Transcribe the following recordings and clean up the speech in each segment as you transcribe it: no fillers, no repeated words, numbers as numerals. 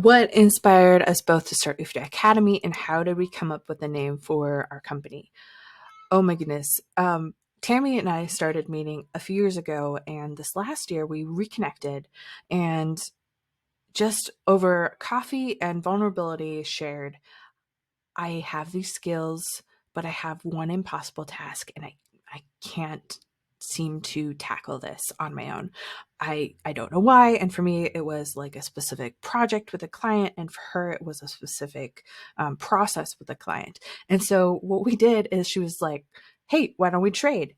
what inspired us both to start Uffda Academy, and how did we come up with a name for our company? Oh my goodness. Tammey and I started meeting a few years ago, and this last year we reconnected and just over coffee and vulnerability shared. I have these skills, but I have one impossible task, and I can't seem to tackle this on my own. I don't know why. And for me, it was like a specific project with a client, and for her, it was a specific process with a client. And so what we did is she was like, "Hey, why don't we trade?"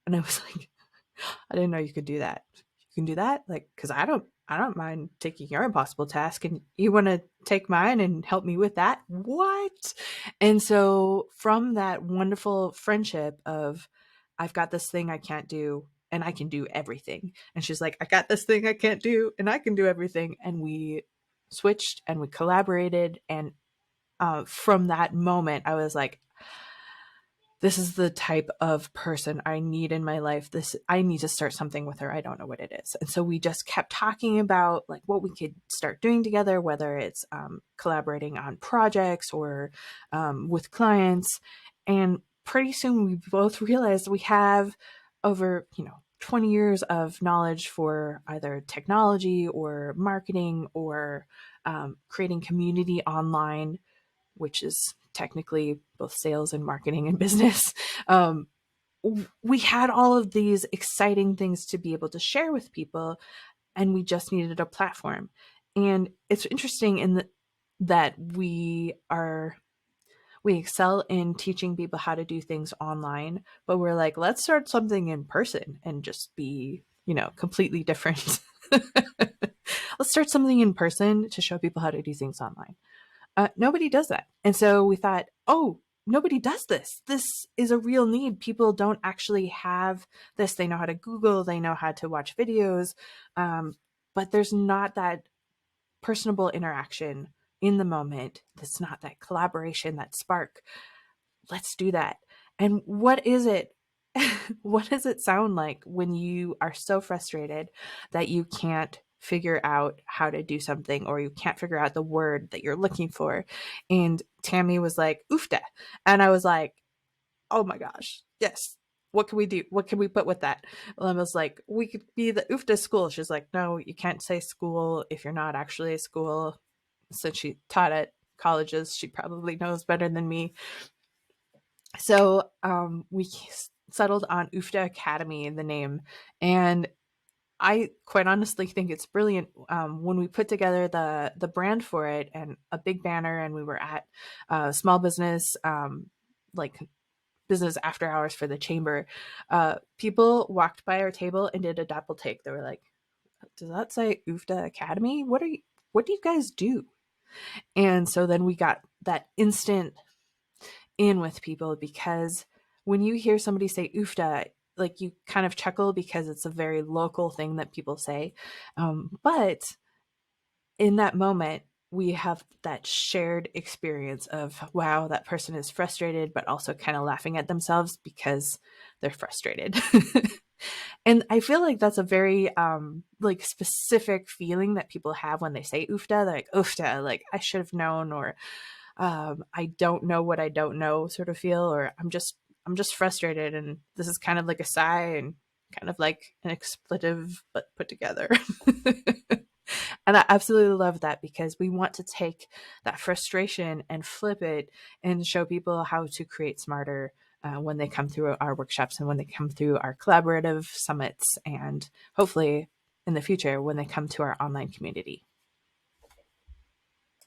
And I was like, I didn't know you could do that. You can do that? Like, because I don't mind taking your impossible task, and you want to take mine and help me with that? What? And so from that wonderful friendship of, I've got this thing I can't do, and I can do everything. And she's like, I got this thing I can't do, and I can do everything. And we switched and we collaborated. And from that moment, I was like, this is the type of person I need in my life. I need to start something with her. I don't know what it is. And so we just kept talking about like what we could start doing together, whether it's collaborating on projects or with clients. And pretty soon we both realized we have over, 20 years of knowledge for either technology or marketing or creating community online, which is technically both sales and marketing and business. Um, we had all of these exciting things to be able to share with people, and we just needed a platform. And it's interesting that we excel in teaching people how to do things online, but we're like, let's start something in person and just be, completely different. Let's start something in person to show people how to do things online. Nobody does that. And so we thought, oh, nobody does this. This is a real need. People don't actually have this. They know how to Google, they know how to watch videos, but there's not that personable interaction in the moment. That's not that collaboration, that spark. Let's do that. And what is it? What does it sound like when you are so frustrated that you can't figure out how to do something, or you can't figure out the word that you're looking for? And Tammey was like, Uffda. And I was like, oh my gosh, yes. What can we do? What can we put with that? Well, I was like, we could be the Uffda school. She's like, no, you can't say school if you're not actually a school. Since she taught at colleges, she probably knows better than me. So we settled on Uffda Academy in the name. And I quite honestly think it's brilliant. When we put together the brand for it and a big banner, and we were at small business, like business after hours for the chamber, people walked by our table and did a double take. They were like, does that say Uffda Academy? What do you guys do? And so then we got that instant in with people, because when you hear somebody say Uffda, like you kind of chuckle because it's a very local thing that people say. But in that moment, we have that shared experience of, wow, that person is frustrated, but also kind of laughing at themselves because they're frustrated. And I feel like that's a very like specific feeling that people have when they say Uffda. They're like, Uffda, like I should have known, or I don't know what I don't know sort of feel, or I'm just frustrated, and this is kind of like a sigh and kind of like an expletive but put together. And I absolutely love that, because we want to take that frustration and flip it and show people how to create smarter when they come through our workshops and when they come through our collaborative summits, and hopefully in the future when they come to our online community.